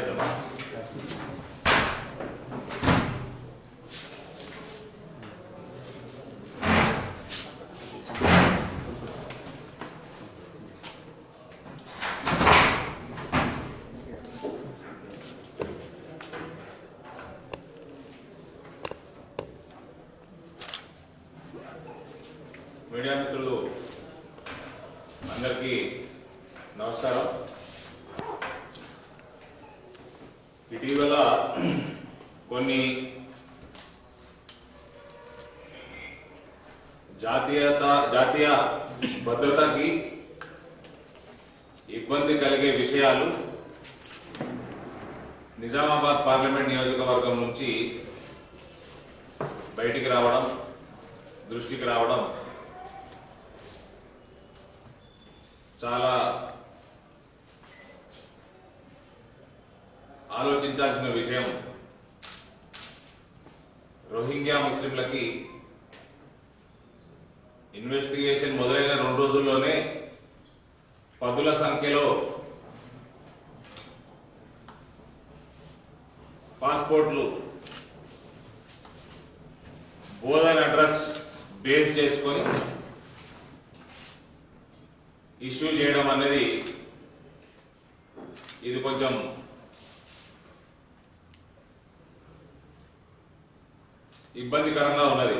చేద్దాం. మీడియా మిత్రులు అందరికీ నమస్కారం. ఇటీవల కొన్ని జాతీయ భద్రతకి ఇబ్బంది కలిగే విషయాలు నిజామాబాద్ పార్లమెంట్ నియోజకవర్గం నుంచి బయటికి రావడం, దృష్టికి రావడం చాలా ఆలోచించాల్సిన విషయం. రోహింగ్యా ముస్లింలకి ఇన్వెస్టిగేషన్ మొదలైన 2 రోజుల్లోనే పదుల సంఖ్యలో పాస్పోర్ట్లు బోధన్ అడ్రస్ బేస్ చేసుకొని ఇష్యూ చేయడం అనేది ఇది కొంచెం ఇబ్బందికరంగా ఉన్నది.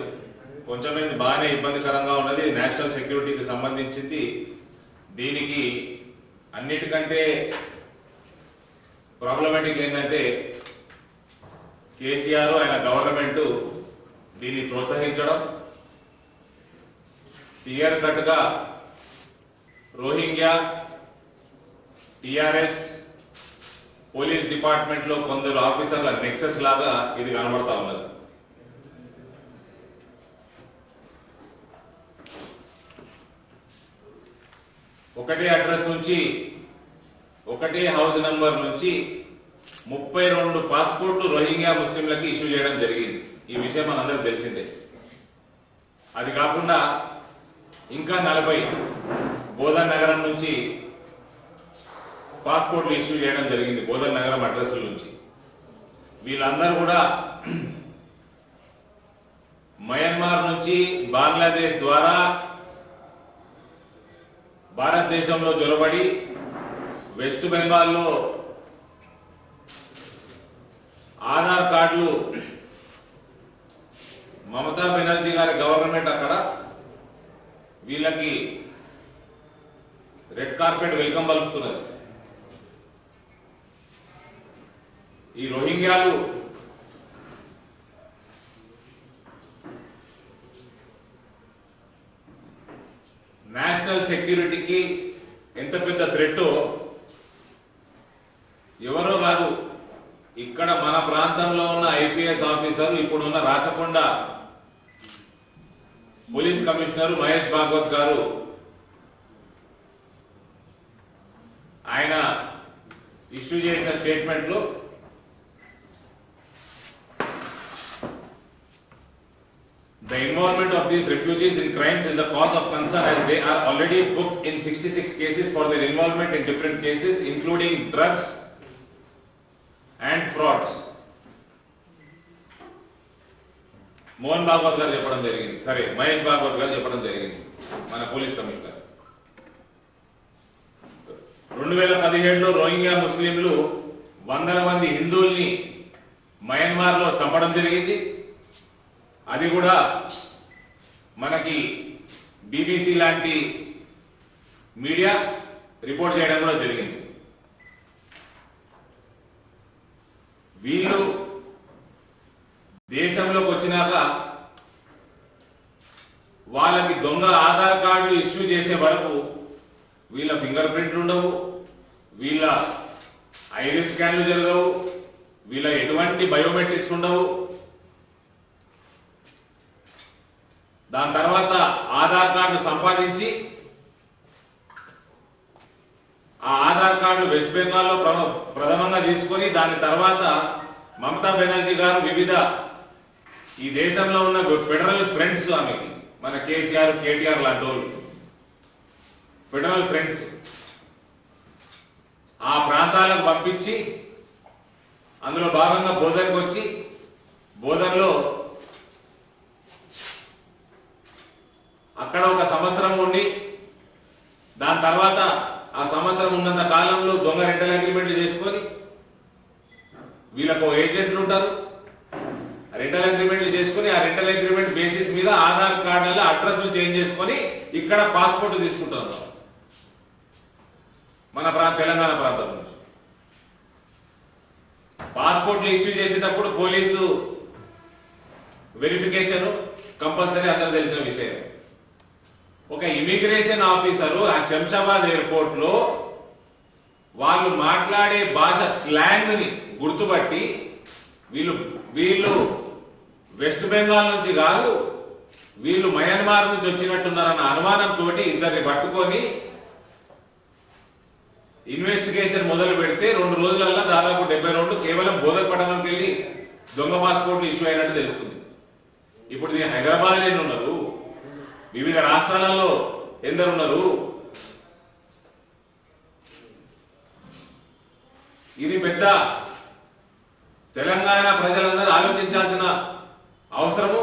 కొంచెమైంది బాగానే ఇబ్బందికరంగా ఉన్నది. నేషనల్ సెక్యూరిటీకి సంబంధించింది. దీనికి అన్నిటికంటే ప్రాబ్లమాటిక్ ఏంటంటే కేసీఆర్ ఆయన గవర్నమెంట్ దీన్ని ప్రోత్సహించడం, క్లియర్ కట్ గా రోహింగ్యా టిఆర్ఎస్ పోలీస్ డిపార్ట్మెంట్ లో కొందరు ఆఫీసర్ల నెక్సెస్ లాగా ఇది కనబడతా ఉన్నది. ఒకటే అడ్రస్ నుంచి, ఒకటే హౌస్ నంబర్ నుంచి 32 పాస్పోర్ట్లు రోహింగ్యా ముస్లింలకి ఇష్యూ చేయడం జరిగింది. ఈ విషయం మనందరికి తెలిసిందే. అది కాకుండా ఇంకా 40 బోధన్ నగరం నుంచి పాస్పోర్ట్లు ఇష్యూ చేయడం జరిగింది. బోధన్ నగరం అడ్రస్ల నుంచి. వీళ్ళందరూ కూడా మయన్మార్ నుంచి బంగ్లాదేశ్ ద్వారా భారతదేశంలో జొరబడి వెస్ట్ బెంగాల్లో ఆధార్ కార్డులు మమతా బెనర్జీ గారి గవర్నమెంట్ అక్కడ వీళ్ళకి రెడ్ కార్పెట్ వెల్కమ్ పలుకుతున్నది. ఈ రోహింగ్యాలు నేషనల్ సెక్యూరిటీకి ఎంత పెద్ద థ్రెట్టో ఎవరో కాదు, ఇక్కడ మన ప్రాంతంలో ఉన్న ఐపీఎస్ ఆఫీసర్, ఇప్పుడున్న రాచకొండ పోలీస్ కమిషనర్ మహేష్ భాగవత్ గారు ఆయన ఇష్యూ చేసిన స్టేట్మెంట్ లో the involvement of these refugees in crimes is a cause of concern as they are already booked in 66 cases for their involvement in different cases including drugs and frauds. Mohan Bhagwat గారు చెప్పడం జరిగింది. సరే, మహేష్ భాగవత్ గారు చెప్పడం జరిగింది, మన పోలీస్ కమిషనర్. 2017లో రోహింగ్యా ముస్లింలు 100 మంది హిందువుల్ని మయన్మార్ లో చంపడం జరిగింది. అది కూడా మనకి బీబీసీ లాంటి మీడియా రిపోర్ట్ చేయడం కూడా జరిగింది. వీళ్ళు దేశంలోకి వచ్చినాక వాళ్ళకి దొంగ ఆధార్ కార్డులు ఇష్యూ చేసే వరకు వీళ్ళ ఫింగర్ ప్రింట్లు ఉండవు, వీళ్ళ ఐరిస్ స్కాన్లు జరగవు, వీళ్ళ ఎటువంటి బయోమెట్రిక్స్ ఉండవు. దాని తర్వాత ఆధార్ కార్డు సంపాదించి ఆ ఆధార్ కార్డు వెస్ట్ బెంగాల్లో ప్రథమంగా తీసుకొని దాని తర్వాత మమతా బెనర్జీ గారు వివిధ ఈ దేశంలో ఉన్న ఫెడరల్ ఫ్రెండ్స్, ఆమెకి మన కేసీఆర్ కేటీఆర్ లాంటి వాళ్ళు ఫెడరల్ ఫ్రెండ్స్ ఆ ప్రాంతాలకు పంపించి అందులో భాగంగా బోధనకు వచ్చి బోధనలో అక్కడ ఒక సంవత్సరం ఉండి దాని తర్వాత ఆ సంవత్సరం ఉన్నంత కాలంలో దొంగ రెంటల్ అగ్రిమెంట్లు చేసుకొని వీళ్ళకు ఏజెంట్లు ఉంటారు. రెంటల్ అగ్రిమెంట్లు చేసుకుని ఆ రెంటల్ అగ్రిమెంట్ బేసిస్ మీద ఆధార్ కార్డులలో అడ్రస్లు చేంజ్ చేసుకొని ఇక్కడ పాస్పోర్ట్ తీసుకుంటారు మన తెలంగాణ ప్రాంతం నుంచి. పాస్పోర్ట్ ఇష్యూ చేసేటప్పుడు పోలీసు వెరిఫికేషన్ కంపల్సరీ అందరూ తెలిసిన విషయం. ఒక ఇమిగ్రేషన్ ఆఫీసరు ఆ శంషాబాద్ ఎయిర్పోర్ట్ లో వాళ్ళు మాట్లాడే భాష స్లాంగ్ ని గుర్తుపట్టి వీళ్ళు వెస్ట్ బెంగాల్ నుంచి కాదు వీళ్ళు మయన్మార్ నుంచి వచ్చినట్టున్నారన్న అనుమానంతో ఇద్దరిని పట్టుకొని ఇన్వెస్టిగేషన్ మొదలు పెడితే 2 రోజులలో దాదాపు 72 కేవలం బోధపట్నంకి వెళ్ళి దొంగ పాస్పోర్ట్లు ఇష్యూ అయినట్టు తెలుస్తుంది. ఇప్పుడు నేను హైదరాబాద్ ఎన్ని ఉన్నారు, వివిధ రాష్ట్రాలలో ఎందరున్నారు. ఇది పెద్ద తెలంగాణ ప్రజలందరూ ఆలోచించాల్సిన అవసరము.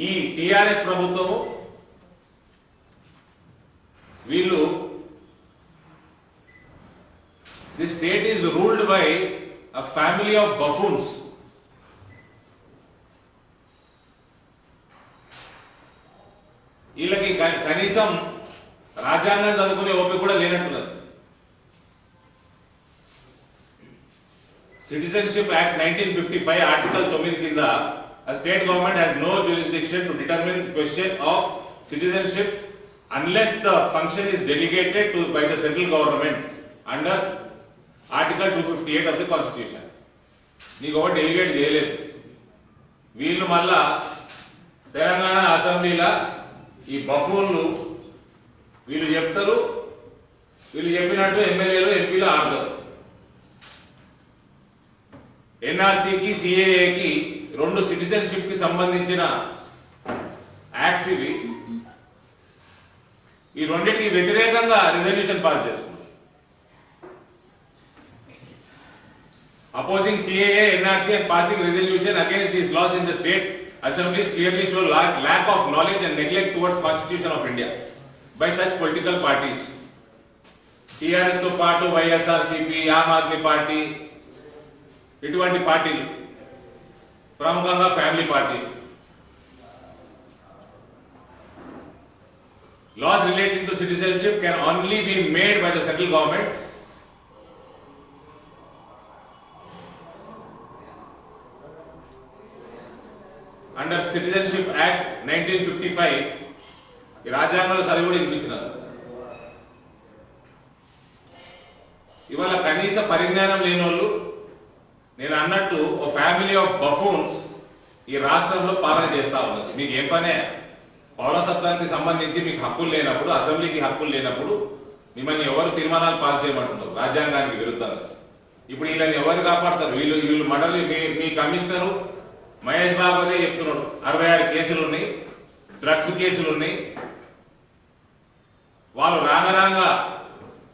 ఈ టిఆర్ఎస్ ప్రభుత్వము వీళ్ళు the state is ruled by a family of buffoons. వీళ్ళకి కనీసం రాజ్యాంగం చదువుకునే ఓపిక కూడా లేనట్టున్నది. Citizenship Act 1955 Article 9 కింద a state government has no jurisdiction to determine the question of citizenship unless the function is delegated to by the central government under Article 258 of the Constitution. నీకు ఒకటి delegate చేయలేదు. వీళ్ళు మళ్ళా తెలంగాణ అసెంబ్లీలో ఈ బఫూన్లు వీళ్ళు చెప్తారు, వీళ్ళు చెప్పినట్టు ఎమ్మెల్యేలు ఎంపీలు ఆడతారు. ఎన్ఆర్సీకి సిఏఏకి 2 సిటిజన్షిప్ కి సంబంధించిన యాక్ట్స్ ఇవి. ఈ రెండింటికి వ్యతిరేకంగా రిజల్యూషన్ పాస్ చేసుకున్నారు. Opposing CAA, NRC and passing resolution against these laws in the state assemblies clearly show lack of knowledge and neglect towards Constitution of India by such political parties. TRS తో పాటు YSRCP, Aam Aadmi party, ఇటువంటి పార్టీలు, ప్రముఖంగా family party. Laws relating to citizenship can only be made by the central government under Citizenship Act 1955. ఈ రాజ్యాంగంలో చదివి కూడా ఇప్పించినారు. ఇవాళ కనీస పరిజ్ఞానం లేని వాళ్ళు, నేను అన్నట్టు ఓ ఫ్యామిలీ ఆఫ్ బఫూన్స్ ఈ రాష్ట్రంలో పాలన చేస్తా ఉన్నది. మీకు ఏం పనే? పౌరసత్వానికి సంబంధించి మీకు హక్కులు లేనప్పుడు, అసెంబ్లీకి హక్కులు లేనప్పుడు మిమ్మల్ని ఎవరు తీర్మానాలు పాస్ చేయమంటున్నారు రాజ్యాంగానికి విరుద్ధంగా. ఇప్పుడు వీళ్ళని ఎవరు కాపాడతారు? వీళ్ళు మండలి మీ కమిషనరు మహేష్ బాబు అదే చెప్తున్నాడు. 66 కేసులు ఉన్నాయి, డ్రగ్స్ కేసులు ఉన్నాయి. వాళ్ళు రాంగరాంగా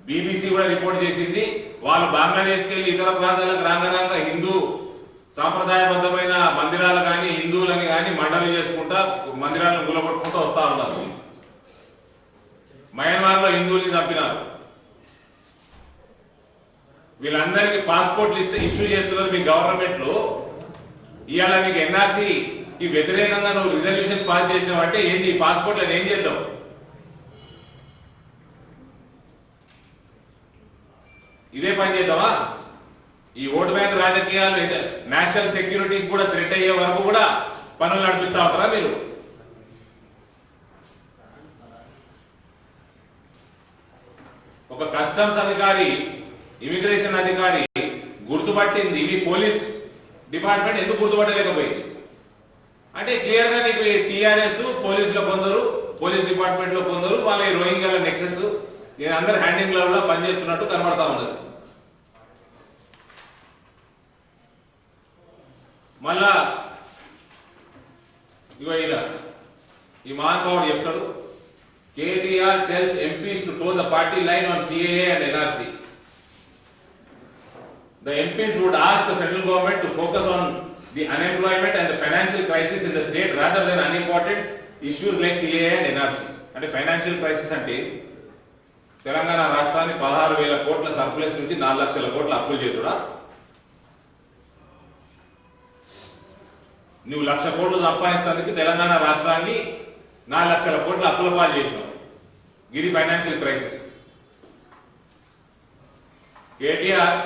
బీబీసీ కూడా రిపోర్ట్ చేసింది, వాళ్ళు బంగ్లాదేశ్కి వెళ్ళి ఇతర ప్రాంతాలకు రాంగరాంగా హిందూ సాంప్రదాయబద్ధమైన మందిరాలు కానీ హిందువులని కానీ మండలి చేసుకుంటా మందిరాలను గులగొట్టుకుంటూ వస్తా ఉన్నారు. మయన్మార్ లో హిందువుల్ని చంపినారు. వీళ్ళందరికీ పాస్పోర్ట్లు ఇష్యూ చేస్తున్నారు మీ గవర్నమెంట్ లో. ఇవాళ మీకు ఎన్ఆర్సీకి వ్యతిరేకంగా నువ్వు రిజల్యూషన్ పాస్ చేసినావంటే ఏంది? ఈ పాస్పోర్ట్లను ఏం చేద్దాం? ఇదే పని చేద్దామా? ఈ ఓటు బ్యాంక్ రాజకీయాలు నేషనల్ సెక్యూరిటీకి కూడా థ్రెట్ అయ్యే వరకు కూడా పనులు నడిపిస్తా ఉంటారా మీరు? ఒక కస్టమ్స్ అధికారి, ఇమిగ్రేషన్ అధికారి గుర్తుపట్టింది, ఇవి పోలీస్ డిపార్ట్మెంట్ ఎందుకు గుర్తుపట్టలేకపోయింది అంటే క్లియర్ గా నీకు టీఆర్ఎస్ పోలీసులో కొందరు, పోలీస్ డిపార్ట్మెంట్ లో కొందరు వాళ్ళ రోహింగ్యాల నెక్సెస్ అందరు హ్యాండింగ్ లెవెల్ లో పనిచేస్తున్నట్టు కనబడతా ఉన్నది. మళ్ళా ఇగో ఇలా ఈ మహానుభావుడు చెప్తాడు, KTR tells MPs to toe the party line on CAA and NRC. The MPs would ask the central government to focus on the unemployment and the financial crisis in the state rather than unimportant issues like CAA and NRC. అంటే financial crisis అంటే తెలంగాణ రాష్ట్రాన్ని 16,000 కోట్ల surplus నుంచి 4 లక్షల కోట్ల అప్పులు చేసుడా? నువ్వు 1,00,000 కోట్లు సంపాదించడానికి తెలంగాణ రాష్ట్రాన్ని 4 లక్షల కోట్ల అప్పుల పాలు చేసినావు. ఇది financial crisis. KTR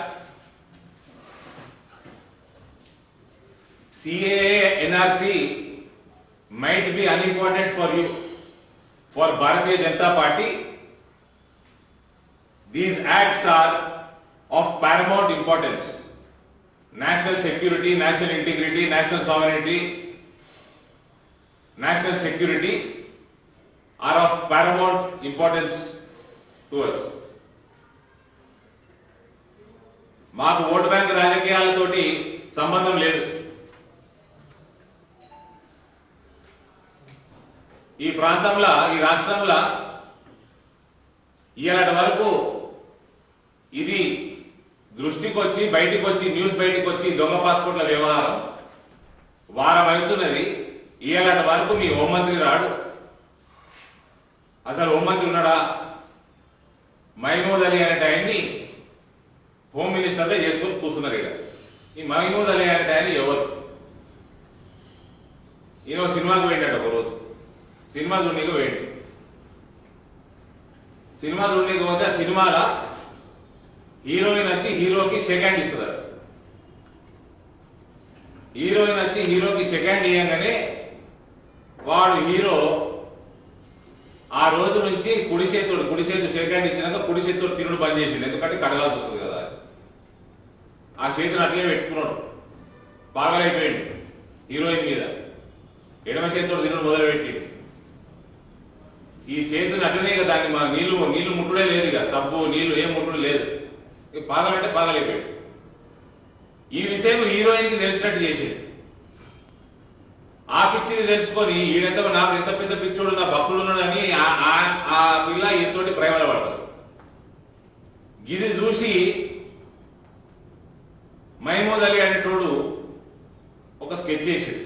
CAA, NRC might be unimportant for you. For Bharatiya Janata Party, these acts are of paramount importance. National security, national integrity, national sovereignty, national security are of paramount importance to us. మాకు vote bank రాజకీయాలతోటి సంబంధం లేదు. ఈ ప్రాంతంలో, ఈ రాష్ట్రంలో ఇలాంటి వరకు ఇది దృష్టికి వచ్చి బయటికి వచ్చి న్యూస్ బయటికి వచ్చి దొంగ పాస్పోర్ట్ల వ్యవహారం వారం అవుతున్నది. ఇలాంటి వరకు మీ హోంమంత్రి రాడు. అసలు హోంమంత్రి ఉన్నాడా? మహమూద్ అలీ అనే ఆయన్ని హోమ్ మినిస్టర్గా చేసుకొని కూర్చున్నారు. ఇక్కడ ఈ మహమూద్ అలీ అనే ఆయన ఎవరు? ఈయన సినిమాకు పోయిండట ఒకరోజు. సినిమా చూడనీకి పోయిండు. సినిమా చూడనీకి పోతే ఆ సినిమాలో హీరోయిన్ వచ్చి హీరోకి సెకండ్ ఇస్తుంది. హీరోయిన్ వచ్చి హీరోకి సెకండ్ ఇవ్వగానే వాడు హీరో ఆ రోజు నుంచి కుడి చేతు సెకండ్ ఇచ్చినాక కుడి చేతుడు తినుడు బంద్ చేసిండు. ఎందుకంటే కడగాల్సి వస్తుంది కదా. ఆ చేతిని అట్లే పెట్టుకున్నాడు. పాగలైపోయింది హీరోయిన్ మీద. ఎడమ చేతుడు తినుడు మొదలుపెట్టి ఈ చేతిని అట్లనే కదా, దాన్ని మా నీళ్లు ముట్టుడే లేదు. ఇక సబ్బు నీళ్లు ఏం ముట్టుడు లేదు. పాగలంటే పాగలైపోయాడు. ఈ విషయం హీరోయిన్ కి తెలిసినట్టు చేసేది. ఆ పిచ్చిని తెలుసుకొని ఈయనెంత నాకు ఎంత పెద్ద పిచ్చోడు, నా భక్తుడు ఉన్నాడని ఆ పిల్ల ఈయనతోటి ప్రేమల పడతాడు. ఇది చూసి మహమూద్ అలీ అనేటోడు ఒక స్కెచ్ చేసాడు.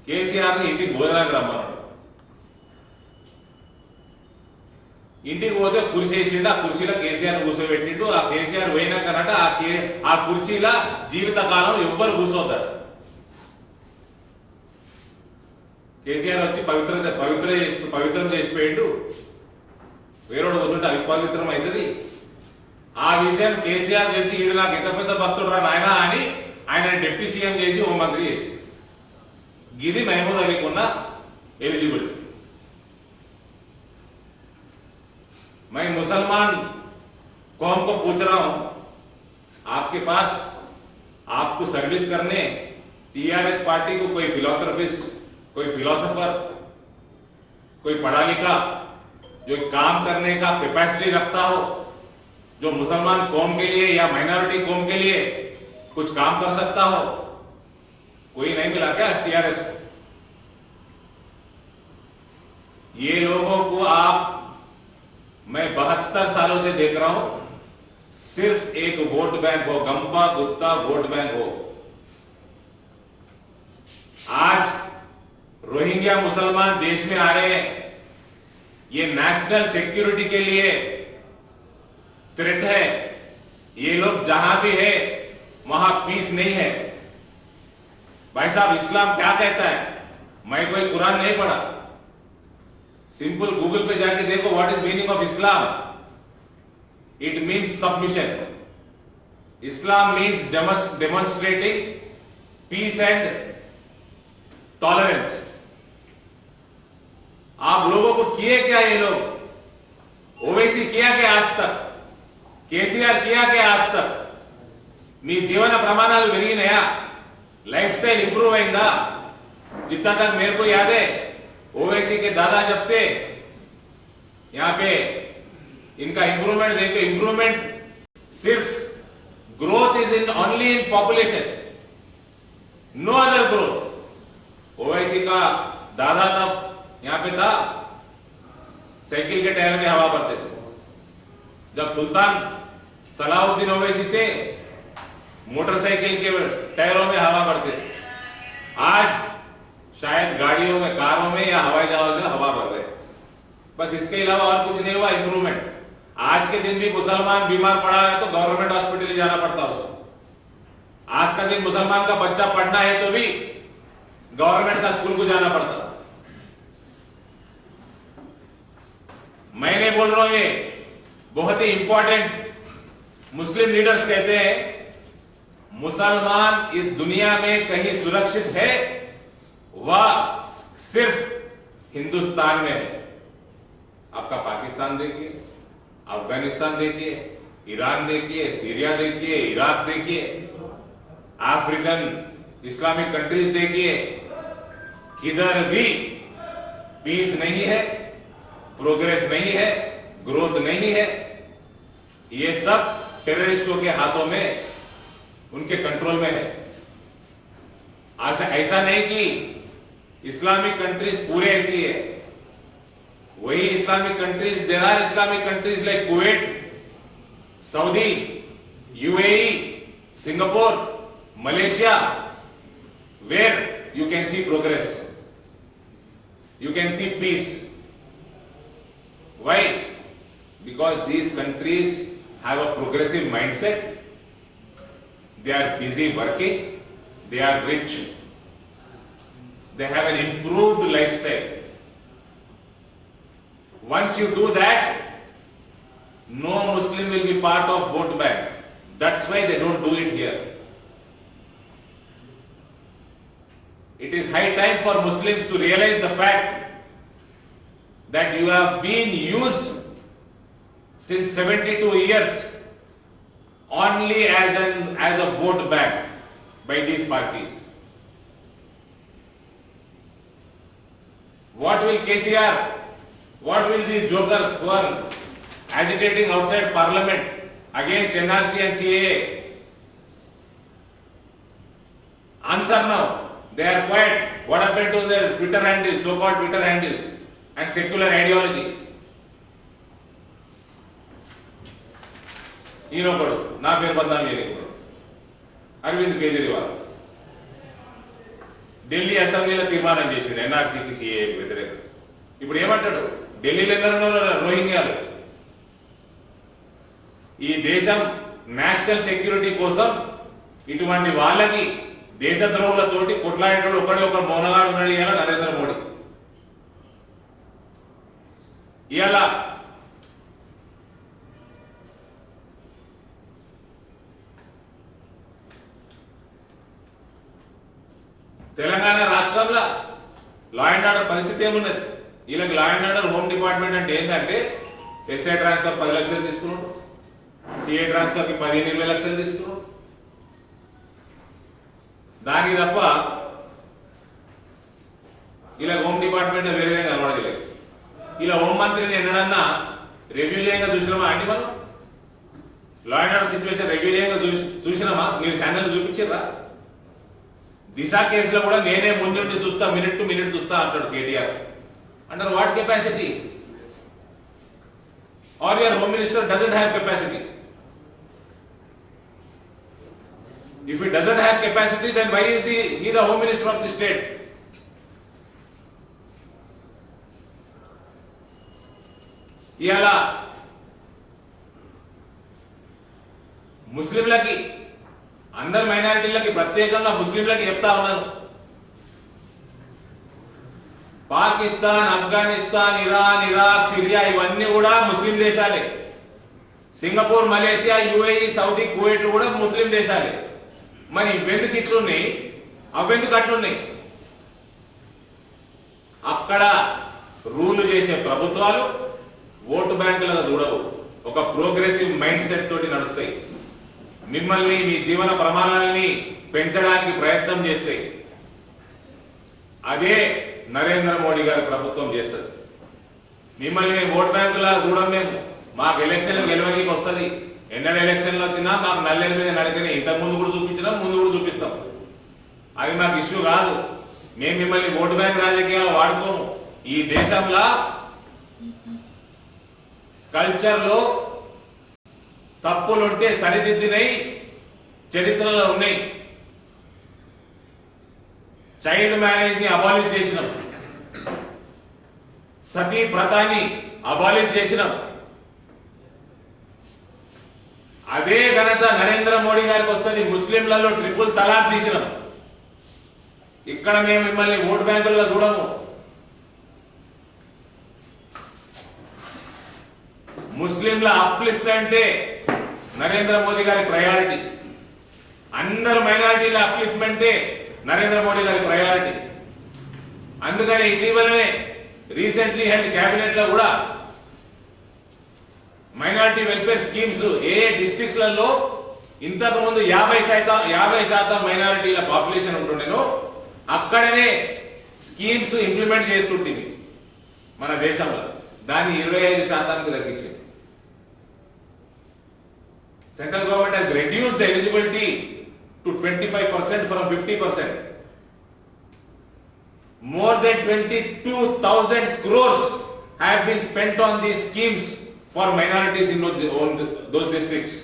కేసీఆర్ని ఇంటికి భోజనానికి రమ్మన్నాడు. ఇంటికి పోతే కుర్చీ వేసిండు. ఆ కుర్చీలో కేసీఆర్ కూర్చోబెట్టిండు. ఆ కేసీఆర్ పోయినాకనట ఆ కుర్చీలో జీవితకాలం ఎవ్వరు కూర్చోద్దాడు. కేసీఆర్ వచ్చి పవిత్రం చేసిపోయిండు. వేరేడు కూర్చుంటే అవిపవిత్రం అవుతుంది. ఆ విషయం కేసీఆర్ తెలిసి ఈడు నాకు ఎంత పెద్ద భక్తుడు రా నాయన అని ఆయన డిప్యూటీ సీఎం చేసి హోంమంత్రి చేసి. గిది మహమూద్ అలీకి ఉన్న ఎలిజిబిలిటీ. मैं मुसलमान कौम को पूछ रहा हूं, आपके पास आपको सर्विस करने टीआरएस पार्टी को कोई फिलोसफिस्ट, कोई फिलोसोफर, कोई पढ़ा लिखा जो काम करने का कैपेसिटी रखता हो, जो मुसलमान कौम के लिए या माइनॉरिटी कौम के लिए कुछ काम कर सकता हो, कोई नहीं मिला क्या टीआरएस को? ये लोगों को आप, मैं 72 सालों से देख रहा हूं, सिर्फ एक वोट बैंक हो, गंपा गुप्ता वोट बैंक हो. आज रोहिंग्या मुसलमान देश में आ रहे हैं. ये नेशनल सिक्योरिटी के लिए थ्रेट है. ये लोग जहां भी है वहां पीस नहीं है. भाई साहब, इस्लाम क्या कहता है? मैं कोई कुरान नहीं पढ़ा. सिंपल गूगल पे जाके देखो what is meaning of Islam. It means submission. Islam means demonstrating peace and tolerance. आप लोगों को किए क्या ये लोग? ओवैसी किया क्या आज तक? केसीआर किया क्या आज तक? మీ జీవన ప్రమాణాలు పెరిగినాయా? లైఫ్ స్టైల్ ఇంప్రూవ్ అయిందా? जितना तक मेरे को याद है, ओवैसी के दादा जब थे यहां पे, इनका इंप्रूवमेंट देखो. इंप्रूवमेंट सिर्फ growth is in only in population, no other growth. Owaisi का दादा तब यहां पे था, साइकिल के टायर में हवा भरते थे. जब सुल्तान सलाहुद्दीन ओवैसी थे मोटरसाइकिल के टायरों में हवा भरते थे, आज शायद गाड़ियों में, कारों में या हवाई जहाज में हवा भर रहे। बस इसके अलावा और कुछ नहीं हुआ इंप्रूवमेंट। आज के दिन भी मुसलमान बीमार पड़ा है तो गवर्नमेंट हॉस्पिटल जाना पड़ता है उसको। आज का दिन मुसलमान का बच्चा पढ़ना है तो भी गवर्नमेंट का स्कूल को जाना पड़ता। मैं नहीं बोल रहा हूं, ये बहुत ही इंपॉर्टेंट मुस्लिम लीडर्स कहते हैं मुसलमान इस दुनिया में कहीं सुरक्षित है वह सिर्फ हिंदुस्तान में है। आपका पाकिस्तान देखिए, अफगानिस्तान देखिए, ईरान देखिए, सीरिया देखिए, इराक देखिए, अफ्रीकन इस्लामिक कंट्रीज देखिए, किधर भी पीस नहीं है, प्रोग्रेस नहीं है, ग्रोथ नहीं है। ये सब टेररिस्टों के हाथों में, उनके कंट्रोल में है। ऐसा नहीं कि इस्लामिक कंट्रीज पूरे ऐसी है, वही Islamic countries, there are Islamic countries like Kuwait, Saudi, UAE, Singapore, Malaysia, where you can see progress, you can see peace. Why? Because these countries have a progressive mindset. They are busy working. They are rich. They have an improved lifestyle. Once you do that, no Muslim will be part of vote bank. That's why they don't do it here. It is high time for Muslims to realize the fact that you have been used since 72 years only as a vote bank by these parties. What will KCR, what will these jokers who are agitating outside Parliament against NRC and CAA answer now? They are quiet. What happened to their Twitter handles, so-called Twitter handles and secular ideology? ఈయనొకడు నా పేరు బద్నాం చేయలేకపోడు అరవింద్ కేజ్రీవాల్ ఢిల్లీ అసెంబ్లీలో తీర్మానం చేసిండు ఎన్ఆర్సీకి సిఏకి వ్యతిరేకంగా. ఇప్పుడు ఏమంటాడు? ఢిల్లీలో ఎందరో రోహింగ్యాలు. ఈ దేశం నేషనల్ సెక్యూరిటీ కోసం ఇటువంటి వాళ్ళకి దేశద్రోహులతోటి కొట్లాడేటోడు ఒకడే ఒక మౌనగాడు ఉన్నాడు ఇవాళ నరేంద్ర మోడీ. ఇవాళ తెలంగాణ రాష్ట్రంలో లా అండ్ ఆర్డర్ పరిస్థితి ఏమున్నది? వీళ్ళకి law and order home department అంటే ఏంటంటే ఎస్ఐ ట్రాన్స్ఫర్ 10 లక్షలు తీసుకున్నాడు, సిఐ ట్రాన్స్ఫర్ కి 15-20 లక్షలు తీసుకున్నాడు. దానికి తప్ప ఇలా హోమ్ డిపార్ట్మెంట్ వేరే కనబడలేదు. ఇలా హోంమంత్రిని ఎన్నడన్నా రివ్యూ చేయంగా చూసినామా అండి? మనం law and order situation review చేయంగా చూసినామా? మీరు ఛానల్ చూపించారా? దిశ కేసులో కూడా నేనే ముందుండి చూస్తా, మినిట్ టు మినిట్ చూస్తా అంటాడు కేటీఆర్. అంటారు what capacity? Are your home minister doesn't have capacity. If he doesn't have capacity, then why is he the home minister of the state? ఇయాల ముస్లింలకి, అందరు మైనారిటీలకి, ప్రత్యేకంగా ముస్లింలకి చెప్తా ఉన్నాను, Pakistan, Afghanistan, Iran, Iraq, Syria ఇవన్నీ కూడా ముస్లిం దేశాలే. Singapore, Malaysia, UAE, Saudi, Kuwait కూడా ముస్లిం దేశాలే. మరి ఇవెందుకు ఇట్లున్నాయి, అవెందుకు అట్లున్నాయి? అక్కడ రూల్ చేసే ప్రభుత్వాలు ఓటు బ్యాంకులుగా చూడవు, ఒక ప్రోగ్రెసివ్ మైండ్ సెట్ తోటి నడుస్తాయి. మిమ్మల్ని, మీ జీవన ప్రమాణాలని పెంచడానికి ప్రయత్నం చేస్తాయి. అదే నరేంద్ర మోడీ గారి ప్రభుత్వం చేస్తుంది. మిమ్మల్ని ఓట్ బ్యాంకులా చూడం మేము. మాకు ఎలక్షన్లు గెలవనీకి వస్తుంది. ఎన్నడూ ఎలక్షన్లు వచ్చినా మాకు నల్లేరు మీద నడితేనే, ఇంతకు ముందు కూడా చూపించినాం, ముందు కూడా చూపిస్తాం. అది మాకు ఇష్యూ కాదు. మేము మిమ్మల్ని ఓటు బ్యాంక్ రాజకీయాలు వాడుకోము. ఈ దేశంలో కల్చర్ లో తప్పులుంటే సరిదిద్దినై చరిత్రలో ఉన్నాయి. చైల్డ్ మ్యారేజ్ ని అబాలిష్ చేసినాం, సతీ ప్రథాని అబాలిష్ చేసినాం. అదే ఘనత నరేంద్ర మోడీ గారికి వస్తుంది. ముస్లింలలో ట్రిపుల్ తలాక్ తీసినాం. ఇక్కడ మేము మిమ్మల్ని ఓట్ బ్యాంకులుగా చూడము. ముస్లింల అప్లిఫ్ట్ అంటే నరేంద్ర మోదీ గారి ప్రయారిటీ. అందరు మైనారిటీల అప్లిఫ్ట్మెంటే నరేంద్ర మోడీ గారి ప్రయారిటీ. అందుకని ఇటీవలనే రీసెంట్లీ హెల్డ్ క్యాబినెట్ లో కూడా మైనారిటీ వెల్ఫేర్ స్కీమ్స్ ఏ డిస్ట్రిక్ట్స్ లలో ఇంతకు ముందు 50% మైనారిటీల పాపులేషన్ ఉంటుండేనో అక్కడనే స్కీమ్స్ ఇంప్లిమెంట్ చేస్తుంటుంది మన దేశంలో. దాన్ని 25% తగ్గించింది. Central government has reduced the eligibility to 25% from 50%. More than 22,000 crores have been spent on these schemes for minorities in those districts.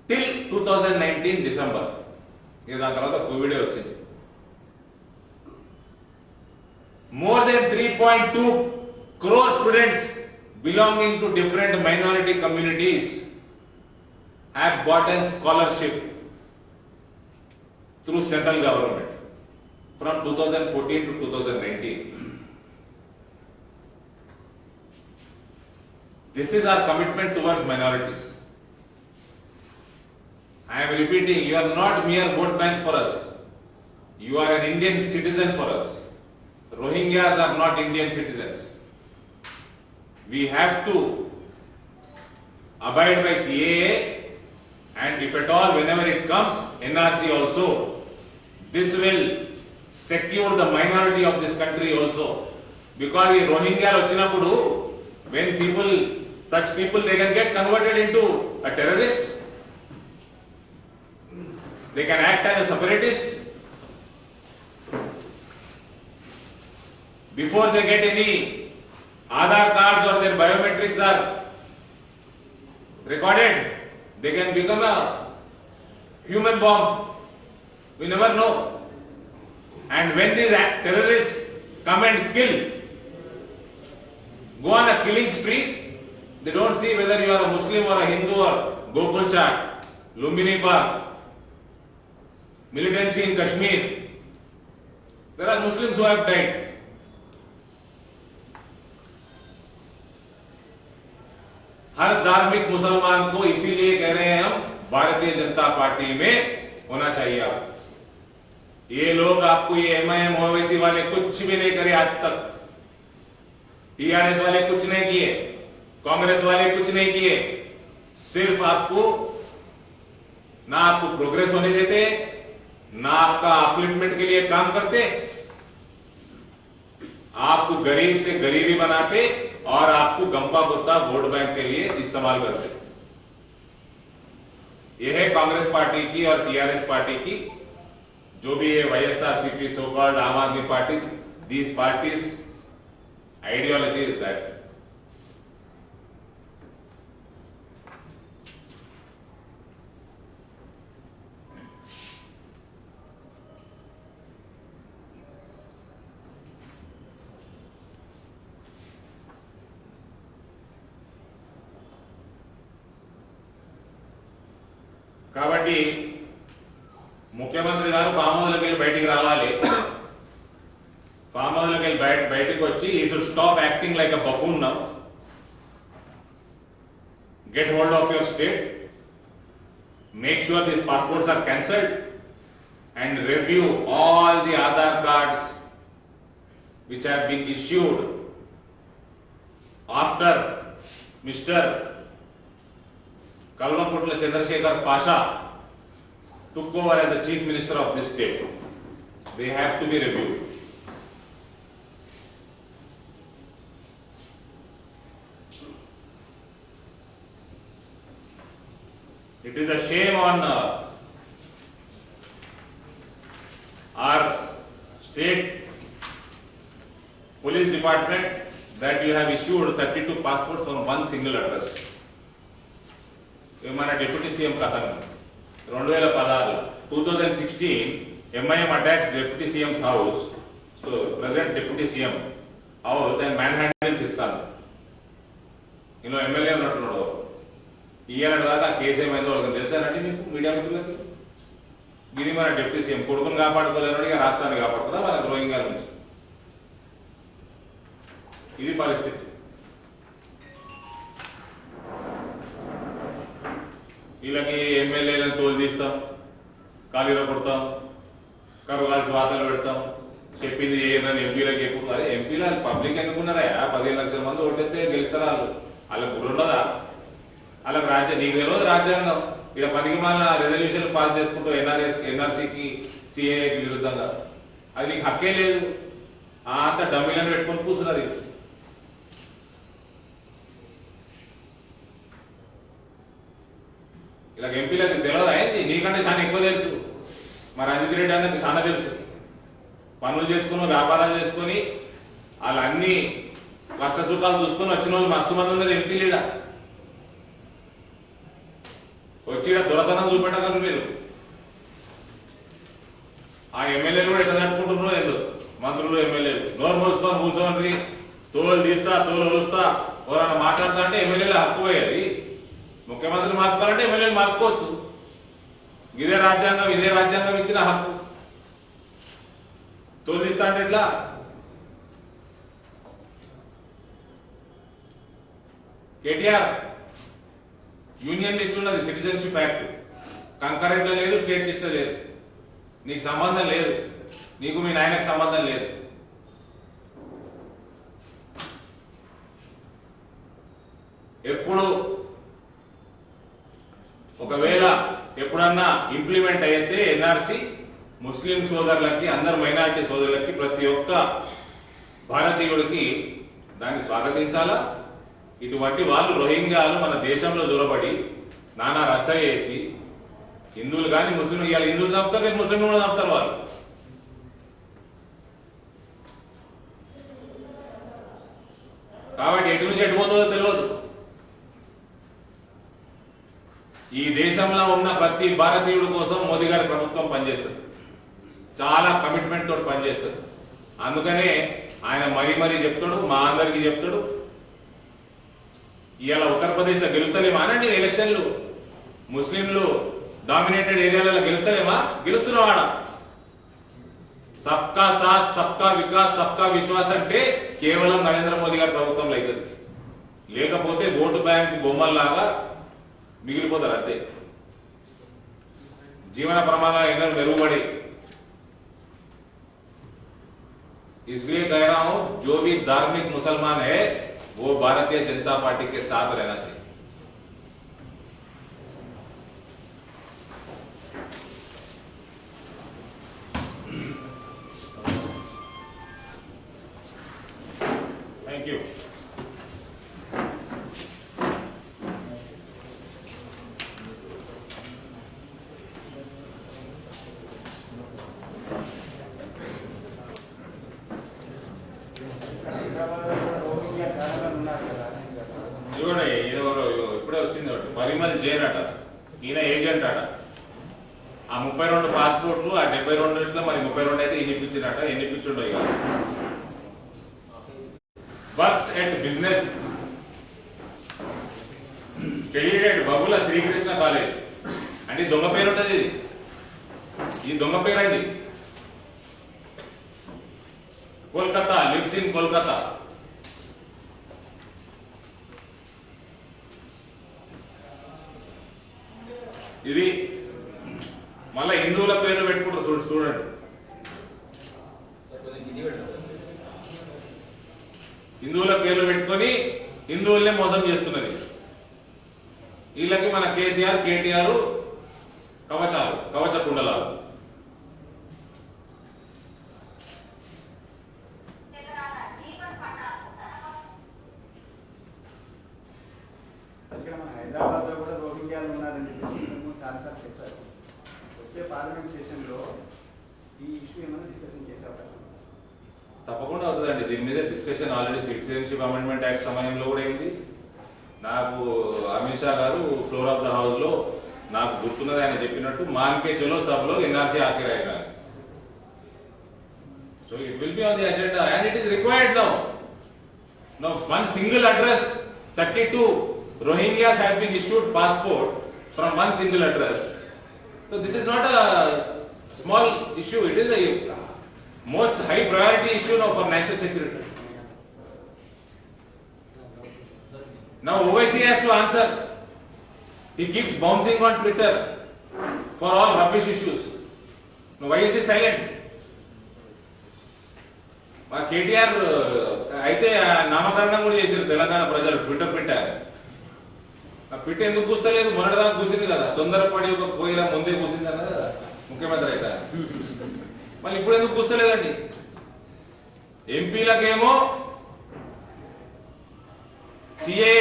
Till 2019 December. దాని తర్వాత కోవిడ్ వచ్చింది. More than 3.2 crore students belonging to different minority communities have gotten scholarship through central government from 2014 to 2019. This is our commitment towards minorities. I am repeating, you are not mere vote bank for us. You are an Indian citizen for us. Rohingyas are not Indian citizens. We have to abide by CAA, and if at all, whenever it comes, NRC also. This will secure the minority of this country also. Because in Rohingya vachinappudu, when such people, they can get converted into a terrorist. They can act as a separatist. Before they get any Aadhaar cards or their biometrics are recorded, they can become a human bomb. We never know. And when these terrorists come and kill, go on a killing spree, they don't see whether you are a Muslim or a Hindu or Gokul Chat, Lumbini Park, militancy in Kashmir. There are Muslims who have died. हर धार्मिक मुसलमान को इसीलिए कह रहे हैं हम Bharatiya Janata party में होना चाहिए। आप ये लोग आपको ये एमआईएम ओवैसी वाले कुछ भी नहीं करे आज तक, टीआरएस वाले कुछ नहीं किए, कांग्रेस वाले कुछ नहीं किए। सिर्फ आपको ना आपको प्रोग्रेस होने देते, ना आपका अपलिफ्टमेंट के लिए काम करते, आपको गरीब से गरीबी बनाते और आपको गंपा गुत्ता वोट बैंक के लिए इस्तेमाल करते। यह है कांग्रेस पार्टी की और टीआरएस पार्टी की, जो भी है वाईएसआरसीपी, सो कॉल्ड आम आदमी party, these parties ideology is that. కాబట్టి ముఖ్యమంత్రి గారు ఫామ్ హౌస్లోకి వెళ్ళి బయటికి రావాలి. ఫామ్ హౌస్లోకి వెళ్ళి బయటకు వచ్చి he should stop acting like a buffoon now, get hold of your state, make sure these passports are cancelled and review all the Aadhaar cards which have been issued after Mr. Kalvakutla Chandrasekhar Pasha took over as the Chief Minister of this state. They have to be reviewed. It is a shame on our state police department that you have issued 32 passports on one single address. మన deputy CM కథను 2016 2016 MIM attacks deputy CM's house. So present deputy CM house and manhandles his son. MLA ఉన్నట్టున్నాడు ఇయ్యాలంటే దాకా case ఏమైందో వాళ్ళకి తెలుసానండి మీకు media మిత్రులకి. ఇది మన డిప్యూటీ సీఎం కొడుకుని కాపాడుకోలేనడిగా రాష్ట్రాన్ని కాపాడుకున్నా మన రోహింగ్యాల నుంచి. ఇది పరిస్థితి. వీళ్ళకి ఎమ్మెల్యేలను తోలు తీస్తాం, ఖాళీలో కొడతాం, కరువాల్సి వార్తలు పెడతాం, చెప్పింది చేయరని ఎంపీలకు ఎప్పుడు. అరే ఎంపీలు పబ్లిక్ ఎందుకున్నారా? 15 లక్షల మంది ఓటేస్తే గెలుస్తారా? వాళ్ళకు గురి ఉండదా? వాళ్ళకి నీకు తెలియదు రాజ్యాంగం. ఇక్కడ పనికి మాల రెజల్యూషన్ పాస్ చేసుకుంటూ ఎన్ఆర్సీకి సిఏకి విరుద్ధంగా. అది నీకు హక్కే లేదు. అంత డమ్మీలను పెట్టుకొని కూర్చున్నారు. ఇలా ఎంపీలకు తెలియదా? ఏంటి నీకంటే చాలా ఎక్కువ తెలుసు. మా రంజిత్ రెడ్డి అన్నకు చాలా తెలుసు. పనులు చేసుకుని వ్యాపారాలు చేసుకుని వాళ్ళు అన్ని కష్ట సుఖాలు చూసుకొని వచ్చిన వాళ్ళు మస్తు మంది ఉన్నారు ఎంపీలీడ. వచ్చి దొరతనం చూపెట్టగలరు మీరు. ఆ ఎమ్మెల్యేలు కూడా ఎట్లా తట్టుకుంటున్నారో ఎందుకు మంత్రులు ఎమ్మెల్యేలు నోరు మోసుకొని కూర్చోని తోలు తీస్తా తోలు వలుస్తా ఎవరైనా మాట్లాడతా అంటే ఎమ్మెల్యేలు హక్కు పోయేది. ముఖ్యమంత్రిని మార్చుకోవాలంటే ఎమ్మెల్యేలు మార్చుకోవచ్చు. ఇదే రాజ్యాంగం ఇచ్చిన హక్కు. తోలు తీస్తా అంటే ఎట్లా? కేటీఆర్ యూనియన్ లిస్ట్ ఉన్నది, సిటిజన్షిప్ యాక్ట్ కంకరెంట్ లో లేదు, స్టేట్ లిస్ట్ లో లేదు. నీకు సంబంధం లేదు, నీకు మీ నాయనకు సంబంధం లేదు. ఎప్పుడు ఒకవేళ ఎప్పుడన్నా ఇంప్లిమెంట్ అయితే ఎన్ఆర్సీ ముస్లిం సోదరులకి, అందరు మైనారిటీ సోదరులకి, ప్రతి ఒక్క భారతీయుడికి దాన్ని స్వాగతించాలా. ఇటువంటి వాళ్ళు రోహింగ్యాలు మన దేశంలో జొరబడి నానా రచ్చ చేసి హిందువులు కానీ ముస్లింలు, ఇవాళ హిందువులు చంపుతారు, రేపు ముస్లింలు కూడా చంపుతారు వాళ్ళు. కాబట్టి ఎటు నుంచి ఎటుపోతుందో తెలియదు. ఈ దేశంలో ఉన్న ప్రతి భారతీయుడి కోసం మోదీ గారి ప్రభుత్వం పనిచేస్తుంది. చాలా కమిట్మెంట్ తోటి పనిచేస్తుంది. అందుకనే ఆయన మరీ చెప్తాడు, మా అందరికీ చెప్తాడు, ఇవాళ ఉత్తరప్రదేశ్ లో గెలుస్తలేమా అనండి ఎలక్షన్లు. ముస్లింలు డామినేటెడ్ ఏరియాలలో గెలుస్తలేమా? గెలుస్తున్నావాడ. సబ్కా సాత్, సబ్కా వికాస్, సబ్కా విశ్వాస్ అంటే కేవలం నరేంద్ర మోదీ గారి ప్రభుత్వంలో అవుతుంది. లేకపోతే ఓటు బ్యాంక్ బొమ్మల్లాగా మిగిలిపోతారు అంతే. జీవన ప్రమాణాలు ఎన్నో మెరుగుపడి. इसलिए कह रहा हूं, जो भी धार्मिक मुसलमान है वो भारतीय जनता पार्टी के साथ रहना चाहिए. Thank you. ఇప్పుడే వచ్చింది పరిమల్ జైన్ అట, ఈయన ఏజెంట్ అట. ఆ 32 పాస్పోర్ట్లు, ఆ 72 మరి 32 అయితే ఎన్నిపించినట. ఎన్నిపించుండో ఇక వర్క్స్ అండ్ బిజినెస్ క్రెడిటెడ్ బబుల శ్రీకృష్ణ కాలేజ్ అంటే దొంగ పేరు ఉంటుంది. ఈ దొంగ పేరు అండి. Kolkata, lives in Kolkata. ఇది మళ్ళా హిందువుల పేర్లు పెట్టుకుంటారు. చూడండి, హిందువుల పేర్లు పెట్టుకొని హిందువులనే మోసం చేస్తున్నది. వీళ్ళకి మన కేసీఆర్, కేటీఆర్ కవచ కుండలాలు. హైదరాబాద్ లో కూడా రోహింగ్యాలు ఉన్నారని చాలాసార్లు చెప్పారు. వచ్చే పార్లమెంట్ సెషన్ లో ఈ ఇష్యూ ఏమైనా డిస్కషన్ చేసే అవకాశం? తప్పకుండా అవుతుందండి. దీని మీద discussion already citizenship amendment act సమయంలో కూడా అయింది. నాకు అమిత్ షా గారు ఫ్లోర్ ఆఫ్ ద హౌస్ లో నాకు గుర్తున్నది ఆయన చెప్పినట్టు మాన్కే చలో సభలో ఎన్ఆర్సీ ఆఖిరాయి కానీ so it will be on the agenda and it is required now. Now one single address, 32 Rohingyas have been issued passport from one single address. So this is not a small issue, it is a most high priority issue now for national security. Now OIC has to answer. He keeps bouncing on Twitter for all rubbish issues. Now why is he silent? మా కేటీఆర్ అయితే నామకరణం కూడా చేశారు తెలంగాణ ప్రజలు Twitter పెట్టారు. ఆ pit ఎందుకు కూస్తలేదు? మొన్నటిదాకా కూసింది కదా, తొందరపడి ఒక కోయిల ముందే కూసింది అన్నది కదా ముఖ్యమంత్రి అయితే. మళ్ళీ ఇప్పుడు ఎందుకు కూస్తలేదండి? ఎంపీలకేమో సిఏఏ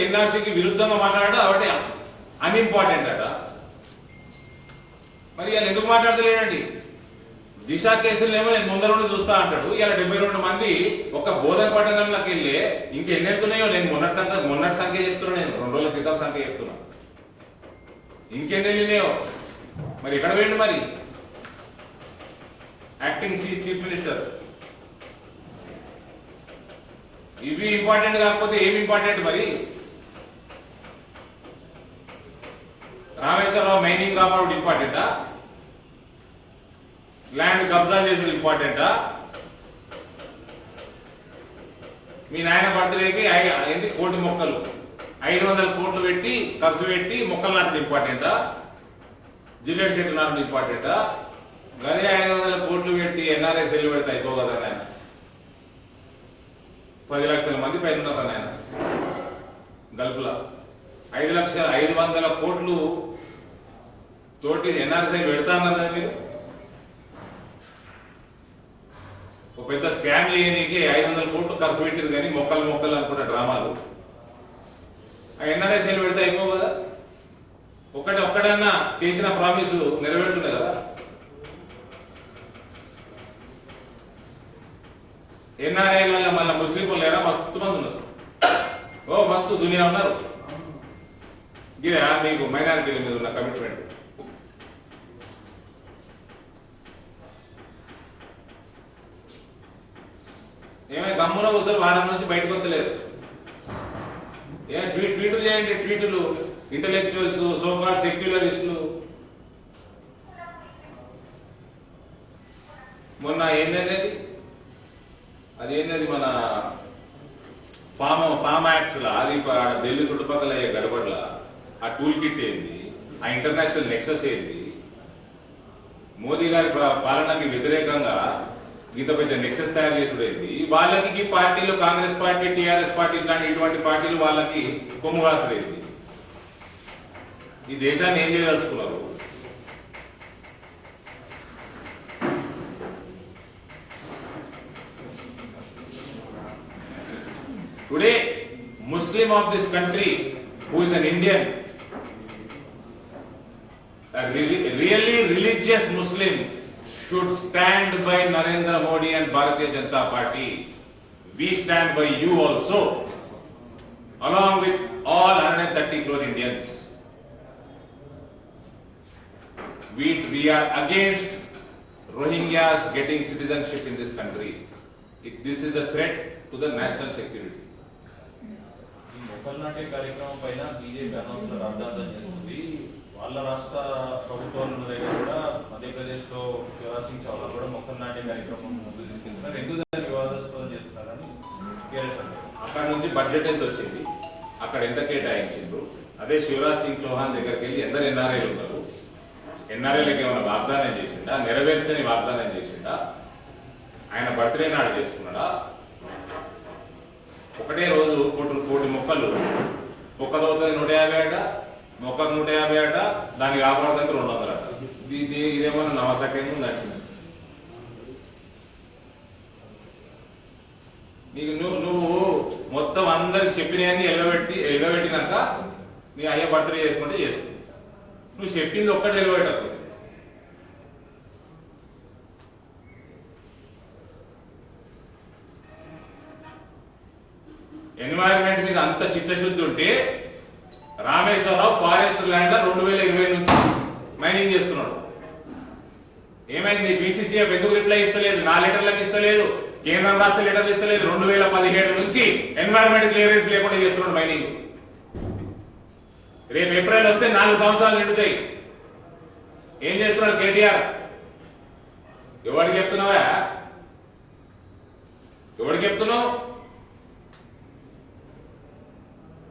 ఎన్ఆర్సీకి విరుద్ధంగా మాట్లాడడం ఒకటి అన్ఇంపార్టెంట్ అట. మరి వాళ్ళు ఎందుకు మాట్లాడతలేదండి? దిశ కేసులేమో నేను ముందర నుండి చూస్తా అంటాడు. ఇలా 72 మంది ఒక బోధన పట్టణంలోకి వెళ్ళి ఇంకెన్ని వెళ్తున్నాయో నేను మొన్నటి సంఖ్య చెప్తున్నా, నేను 2 రోజుల క్రితం సంఖ్య చెప్తున్నా. ఇంకెన్ని వెళ్ళినాయో మరి ఎక్కడ పోయిండు? మరి యాక్టింగ్ చీఫ్ మినిస్టర్. ఇవి ఇంపార్టెంట్ కాకపోతే ఏమి ఇంపార్టెంట్? మరి రామేశ్వరరావు మైనింగ్ కాపాడు ఇంపార్టెంటా? ల్యాండ్ కబ్జా చేసుడు ఇంపార్టెంటా? మీ నాయన బర్త్డేకి 1 కోటి మొక్కలు 500 కోట్లు పెట్టి ఖర్చు పెట్టి మొక్కలు నాటడం ఇంపార్టెంటా? జిల్లెట్ చెట్లు నాటడం ఇంపార్టెంటా? గదే 500 కోట్లు పెట్టి ఎన్ఆర్ఐ సెల్లు పెడితే అయిపో కదా నాయన. 10 లక్షల మంది పైన ఉన్నారు నాయన గల్ఫ్ లో. 500 కోట్లు తోటి ఎన్ఆర్ఐ పెడతా అన్నారు కదా మీరు. ఒక పెద్ద స్కామ్ చేయడానికి 500 కోట్లు ఖర్చు పెట్టింది కానీ మొక్కలు అనుకున్న డ్రామాలు. ఆ ఎన్ఆర్ఐ సెల్ పెడితే అయిపో కదా. ఒక్కడన్నా చేసిన ప్రామిస్ నెరవేరుతుంది కదా. ఎన్ఆర్ఐల మళ్ళీ ముస్లింలు లేరా? మస్తు మంది ఉన్నారు. మస్తు దునియా ఉన్నారు. ఇదే మీకు మైనారిటీల మీద ఉన్న కమిట్మెంట్. ఏమైనా గమ్మున కూర్చొని వారం నుంచి బయటకు వస్తలేదు. ట్వీట్లు చేయండి, ట్వీట్లు. ఇంటలెక్చువల్స్, సోకాల్ సెక్యులరిస్టులు. మొన్న ఏంటనేది అదేంటది మన ఫామ్ యాక్ట్స్ లా అది ఢిల్లీ చుట్టుపక్కల గడపట్ల ఆ టూల్ కిట్ ఏంది? ఆ ఇంటర్నేషనల్ నెక్సెస్ ఏంది? మోదీ గారి పాలనకి వ్యతిరేకంగా ఇంత పెద్ద నెక్సెస్ తయారు చేసుడేది. వాళ్ళకి పార్టీలు కాంగ్రెస్ పార్టీ, టీఆర్ఎస్ పార్టీ లాంటి ఇటువంటి పార్టీలు వాళ్ళకి కొమ్ము కాసుడేది. ఈ దేశాన్ని ఏం చేయదలుచుకున్నారు? Today Muslim of this country who is an Indian, a really religious Muslim, should stand by Narendra Modi and Bharatiya Janata Party. We stand by you also, along with all 130 crore Indians. We are against Rohingyas getting citizenship in this country. This is a threat to the national security. మొక్కలు కార్యక్రమం పైన BJP అనవసర రాద్ధాంతం చేస్తుంది. వాళ్ళ రాష్ట్ర ప్రభుత్వాలు ఉన్న దగ్గర కూడా మధ్యప్రదేశ్ లో శివరాజ్ సింగ్ చౌహాన్ కూడా మొక్కలు నాటే కార్యక్రమం ముందుకు తీసుకెళ్తున్నారు. ఎందుకు దాన్ని వివాదాస్పదం చేస్తున్నారని అక్కడ నుంచి బడ్జెట్ ఎంత వచ్చింది, అక్కడ ఎంత కేటాయించిండ్రు, అదే శివరాజ్ సింగ్ చౌహాన్ దగ్గరికి వెళ్ళి ఎందరు ఎన్ఆర్ఐలు ఉన్నారు, ఎన్ఆర్ఐలకు ఏమైనా వాగ్దానం చేసిండా, నెరవేర్చని వాగ్దానం చేసిండా, ఆయన బర్త్డే నాడు చేసుకున్నాడా? ఒకటే రోజు కోటి మొక్కలు ఒక్కదవుతుంది 150 అట, మొక్కకు 150 అట, దానికి ఆపడానికి 200 అట. ఇదేమన్నా నవసకేమో ఉందంటే నీకు నువ్వు మొత్తం అందరికి చెప్పినవన్నీ ఎగబెట్టినాక నీ అయ్యే బర్త్డే చేసుకుంటే చేసుకో. నువ్వు చెప్పింది ఒక్కటి ఎగబెట్టకు. ఎన్వైరన్మెంట్ మీద అంత అంత చిత్తశుద్ధి ఉంటే రామేశ్వరరావు ఫారెస్ట్ ల్యాండ్ 2020 నుంచి మైనింగ్ చేస్తున్నాడు. ఏమైంది? బీసీసీఎఫ్ ఎందుకు రిప్లై ఇస్తలేదు? 4 లెటర్లకు ఇస్తలేదు, కేంద్రం రాష్ట్ర లెటర్లు ఇస్తలేదు. 2017 నుంచి ఎన్వైరన్మెంట్ క్లియరెన్స్ లేకుండా చేస్తున్నాడు మైనింగ్. రేపు ఏప్రిల్ వస్తే 4 సంవత్సరాలు నిండుతాయి. ఏం చేస్తున్నాడు కేటీఆర్? ఎవరికి చెప్తున్నావా? ఎవరికి చెప్తున్నావు?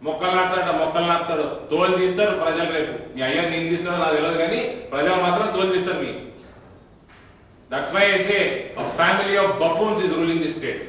మొక్కలు నాటుతాడు, తోలు తీస్తారు ప్రజలు. రేపు నీ అయ్యా నేను తీస్తాడో నాకు తెలియదు, కానీ ప్రజలు మాత్రం తోలు తీస్తారు. మీ that's why I say a family of buffoons is ruling the state.